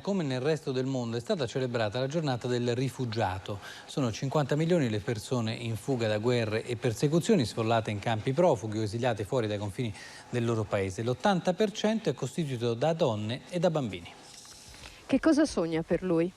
come nel resto del mondo, è stata celebrata la giornata del rifugiato. Sono 50 milioni le persone in fuga da guerre e persecuzioni, sfollate in campi profughi o esiliate fuori dai confini del loro paese. L'80% è costituito da donne e da bambini. Che cosa sogna per lui?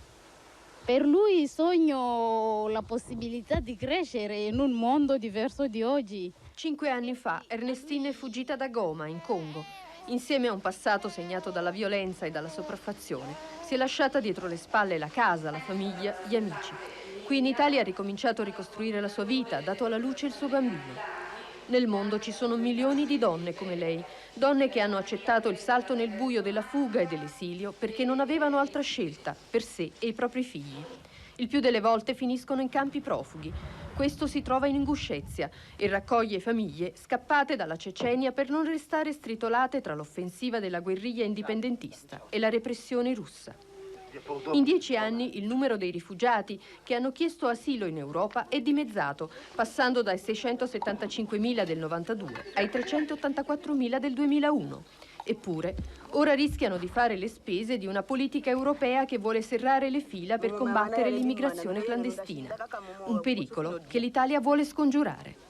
Per lui sogno la possibilità di crescere in un mondo diverso di oggi. 5 anni fa Ernestine è fuggita da Goma, in Congo. Insieme a un passato segnato dalla violenza e dalla sopraffazione, si è lasciata dietro le spalle la casa, la famiglia, gli amici. Qui in Italia ha ricominciato a ricostruire la sua vita, ha dato alla luce il suo bambino. Nel mondo ci sono milioni di donne come lei, donne che hanno accettato il salto nel buio della fuga e dell'esilio perché non avevano altra scelta per sé e i propri figli. Il più delle volte finiscono in campi profughi. Questo si trova in Inguscezia e raccoglie famiglie scappate dalla Cecenia per non restare stritolate tra l'offensiva della guerriglia indipendentista e la repressione russa. In 10 anni il numero dei rifugiati che hanno chiesto asilo in Europa è dimezzato, passando dai 675.000 del 92 ai 384.000 del 2001. Eppure, ora rischiano di fare le spese di una politica europea che vuole serrare le fila per combattere l'immigrazione clandestina. Un pericolo che l'Italia vuole scongiurare.